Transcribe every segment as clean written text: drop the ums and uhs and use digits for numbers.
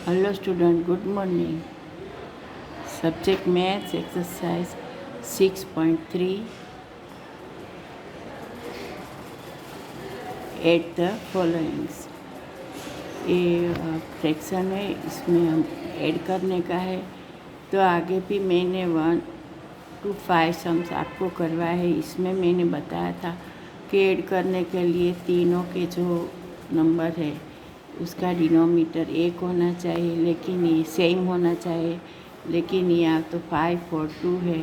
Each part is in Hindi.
Hello student, good morning. Subject Maths exercise 6.3. Add the followings. ये फ्रैक्शन है, इसमें हम ऐड करने का है। तो आगे भी मैंने 1 to 5 सम्स आपको करवाया है। इसमें मैंने बताया था कि ऐड करने के लिए तीनों के जो नंबर है उसका डिनोमीटर 1 होना चाहिए, लेकिन ये सेम होना चाहिए। लेकिन यहाँ तो 5 और 2 है,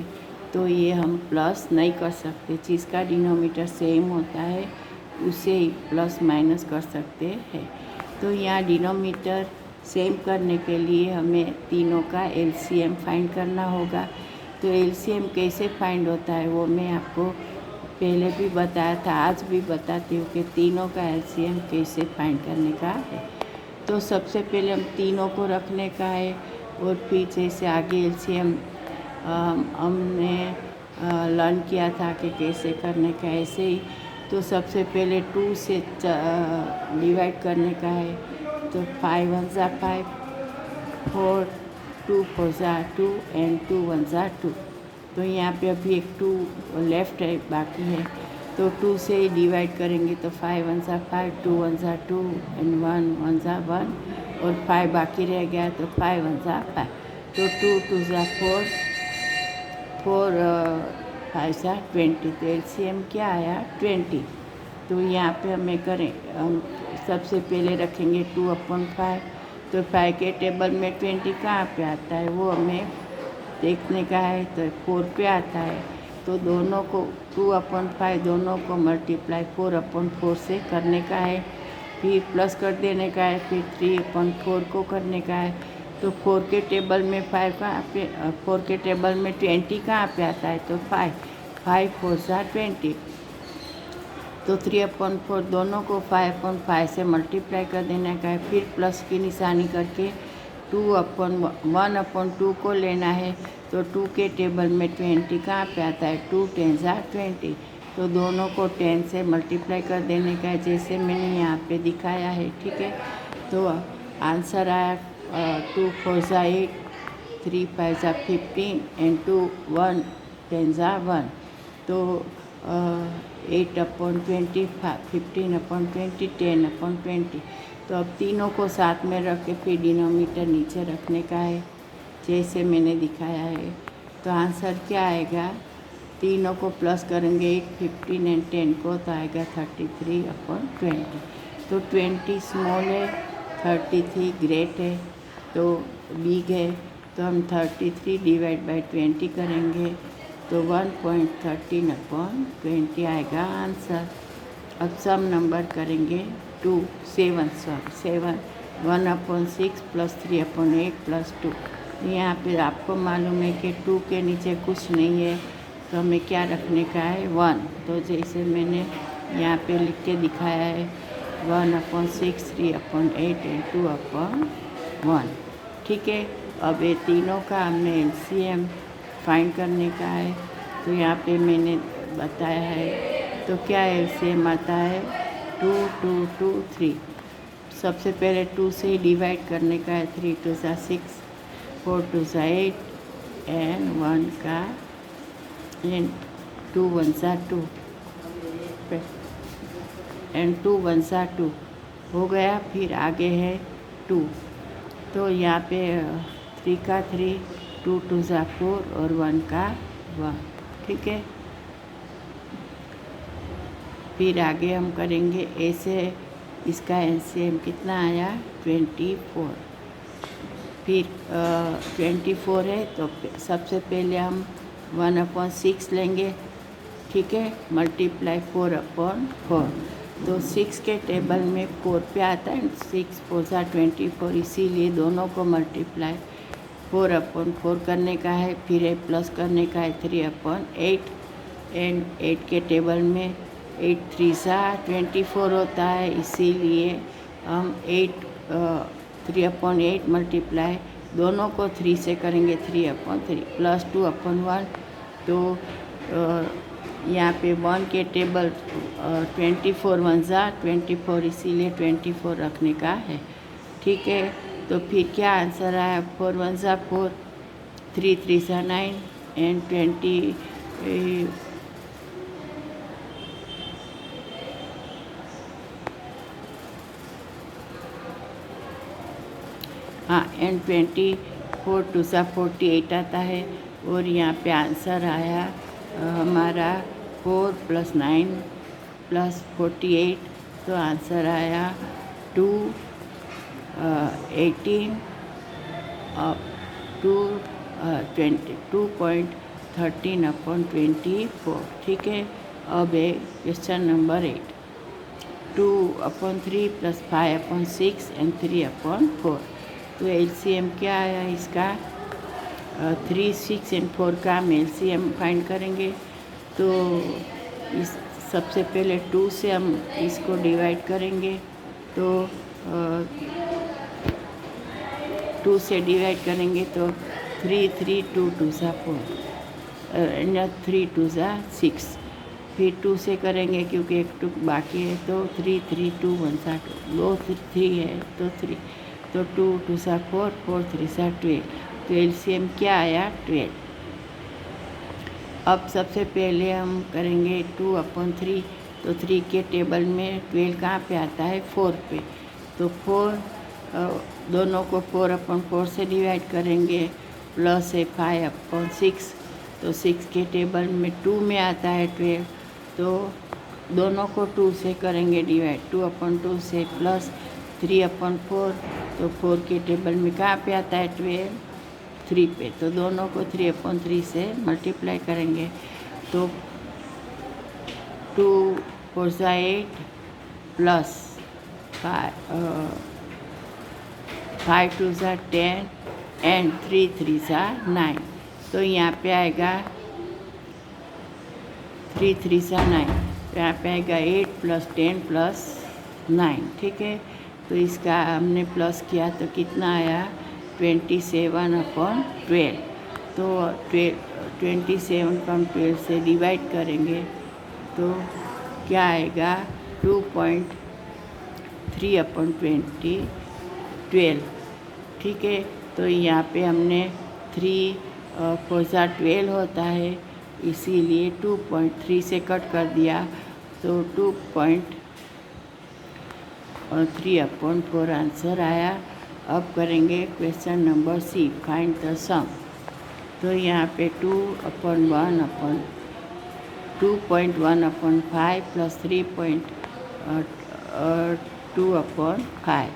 तो ये हम प्लस नहीं कर सकते। जिसका डिनोमीटर सेम होता है उसे ही प्लस माइनस कर सकते हैं। तो यहाँ डिनोमीटर सेम करने के लिए हमें तीनों का एलसीएम फाइंड करना होगा। तो एलसीएम कैसे फाइंड होता है वो मैं आपको पहले भी बताया था, आज भी बताती हूँ कि तीनों का एलसीएम कैसे फाइंड करने का है। तो सबसे पहले हम तीनों को रखने का है, और फिर जैसे आगे एलसीएम हमने लर्न किया था कि कैसे करने का, ऐसे ही। तो सबसे पहले 2 से डिवाइड करने का है। तो 5 1 जा 5, 4 2 4 जा 2 एंड 2 1 जा 2। तो यहाँ पे अभी एक 2 लेफ्ट है, बाकी है। तो 2 से ही डिवाइड करेंगे तो 5 1 जा 5, 2 1 जा 2 एंड 1 1 जा 1, और 5 बाकी रह गया तो 5 1 जा 5। तो 2 2 जा 4, 4 5 जा 20। तो एलसीएम क्या आया 20। तो यहाँ पे हमें करें, हम सबसे पहले रखेंगे 2/5। तो 5 के टेबल में 20 कहाँ पे आता है वो हमें देखने का है। तो 4 पे आता है। तो दोनों को 2/5 दोनों को मल्टीप्लाई 4/4 से करने का है, फिर प्लस कर देने का है, फिर 3/4 को करने का है। तो 4 के टेबल में 5 कहाँ पे 4 के टेबल में 20 कहाँ पे आता है, तो 5 5 4 जा 20। तो 3/4 दोनों को 5/5 से मल्टीप्लाई कर देने का है, फिर प्लस की निशानी करके 1/2 को लेना है। तो 2 के टेबल में 20 कहाँ पे आता है, 2 10 जा 20। तो दोनों को 10 से मल्टीप्लाई कर देने का है, जैसे मैंने यहाँ पे दिखाया है, ठीक है। तो आंसर आया 2 4 जा 8, 3 5 जा 15 एंड 2 1 10 जा 1। तो 8/20, 15/20, 10/20। तो अब तीनों को साथ में रख के फिर डिनोमीटर नीचे रखने का है, जैसे मैंने दिखाया है। तो आंसर क्या आएगा, तीनों को प्लस करेंगे 8 15 एंड 10 को, तो आएगा 33/20। तो 20 स्मॉल है, 33 ग्रेट है, तो बिग है। तो हम 33 डिवाइड बाई 20 करेंगे तो 1.13/20 आएगा आंसर। अब सम नंबर करेंगे 2 7 7 1/6 प्लस 3/8 प्लस 2। यहाँ पे आपको मालूम है कि 2 के नीचे कुछ नहीं है, तो हमें क्या रखने का है 1। तो जैसे मैंने यहाँ पे लिख के दिखाया है 1/6 3/8 एंड 2/1, ठीक है। अब ये तीनों का हमें एलसीएम फाइंड करने का है। तो यहाँ पे मैंने बताया है, तो क्या एलसीएम आता है 2 2 2 3। सबसे पहले 2 से ही डिवाइड करने का है, 3 2 जा 6, 4 2 जा 8 एंड 1 का एंड 2 1 जा 2 एंड 2 1 जा 2 हो गया। फिर आगे है 2, तो यहाँ पे 3 का 3, 2 2 जा 4 और 1 का 1, ठीक है। फिर आगे हम करेंगे ऐसे, इसका एलसीएम कितना आया 24। फिर 24 है तो सबसे पहले हम 1/6 लेंगे, ठीक है, मल्टीप्लाई 4/4। तो 6 के टेबल में 4 पे आता है, 6 4 जा 24, इसीलिए दोनों को मल्टीप्लाई 4/4 करने का है। फिर प्लस करने का है 3/8 एंड 8 के टेबल में 8 3 जा 24 होता है, इसीलिए हम 3/8 मल्टीप्लाई दोनों को 3 से करेंगे 3/3 प्लस 2/1। तो यहाँ पे 1 के टेबल 24 1 जा 24, इसीलिए 24 रखने का है, ठीक है। तो फिर क्या आंसर आया, 4 1 सा 4, 3 3 सा 9 एंड 20 हाँ एंड 24 2 सा 48 आता है। और यहाँ पे आंसर आया हमारा 4 + 9 + 48, तो आंसर आया 2 18 2.13/24। ठीक है। अब है क्वेश्चन नंबर 8, 2/3 + 5/6 एंड 3/4। तो एलसीएम क्या आया इसका, 3 6 एंड 4 का हम एलसीएम फाइंड करेंगे। तो इस सबसे पहले 2 से हम इसको डिवाइड करेंगे, तो 2 से डिवाइड करेंगे तो 3 3 2 2 सा 4 एंड 3 2 सा 6। फिर 2 से करेंगे क्योंकि एक 2 बाकी है, तो 3 3 2 1 सा 2, 2 3 है तो 3, तो 2 2 सा 4 4 3 सा 12। तो एलसीएम क्या आया, 12। अब सबसे पहले हम करेंगे 2/3, तो 3 के टेबल में 12 कहाँ पे आता है, 4 पे। तो 4 दोनों को 4/4 से डिवाइड करेंगे, प्लस है 5/6, तो 6 के टेबल में 2 में आता है 12, तो दोनों को 2 से करेंगे डिवाइड, 2/2 से प्लस 3/4, तो 4 के टेबल में कहाँ पे आता है 12, 3 पे, तो दोनों को 3/3 से मल्टीप्लाई करेंगे, तो 2 4 सा 8 प्लस 5 2 सा 10 एंड 3 3 सा 9। तो यहाँ पे आएगा 3 3 सा 9, तो यहाँ पे आएगा 8 + 10 + 9। ठीक है। तो इसका हमने प्लस किया तो कितना आया, 27/12। तो 27/12 से डिवाइड करेंगे तो क्या आएगा, 2.3/20 12। ठीक है। तो यहाँ पे हमने 3 4 सा 12 होता है, इसीलिए 2.3 से कट कर दिया, तो 2.3/4 आंसर आया। अब करेंगे question number C, find the sum. तो यहाँ पे 2/1/2.1/5 + 3.2/5।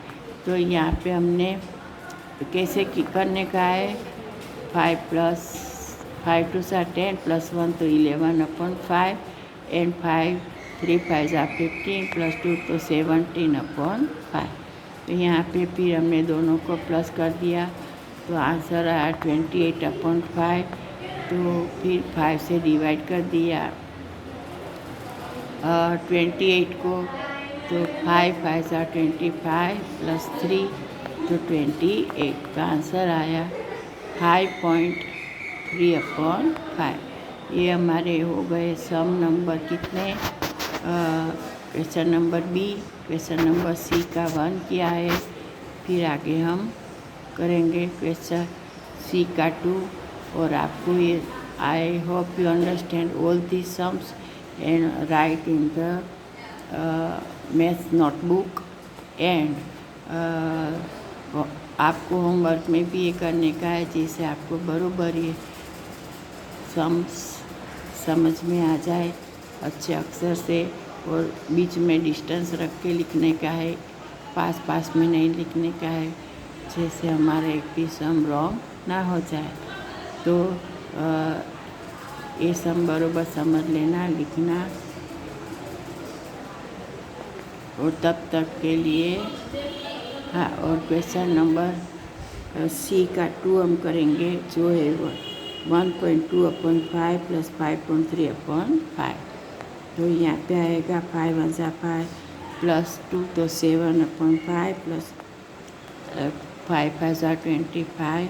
तो यहाँ पे हमने कैसे करने का है, 5 2 सा 10 + 1 तो 11/5 एंड 5 3 5 सा 15 + 2 तो 17/5। तो यहाँ पे फिर हमने दोनों को प्लस कर दिया, तो आंसर आया 28/5। तो फिर 5 से डिवाइड कर दिया 28 को, तो 5 5 सा 25 + 3 तो 28 का आंसर आया 5.3/5। ये हमारे हो गए सम नंबर कितने, question number B. Question number C का 1 किया है, फिर आगे हम करेंगे क्वेश्चन सी का 2। और आपको ये, I hope you understand all the sums and right in the math notebook. And आपको होमवर्क में भी ये करने का है, जिससे आपको बराबर ये सम्स समझ में आ जाए अच्छे अक्षर से। और बीच में डिस्टेंस रख के लिखने का है, पास पास में नहीं लिखने का है, जैसे हमारा एक भी सम रॉन्ग ना हो जाए। तो ये सम बराबर समझ लेना, लिखना। और तब तक के लिए हाँ, और क्वेश्चन नंबर सी का 2 हम करेंगे, जो है 1.2/5 + 5.3/5। तो यहाँ पे आएगा 5 1 सा 5 + 2 तो 7/5 + 5 5 सा 25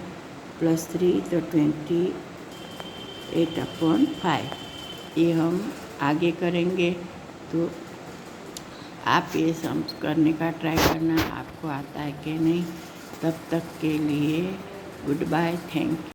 + 3 तो 28/5। ये हम आगे करेंगे, तो आप ये सम करने का ट्राई करना, आपको आता है कि नहीं। तब तक के लिए गुड बाय, थैंक यू।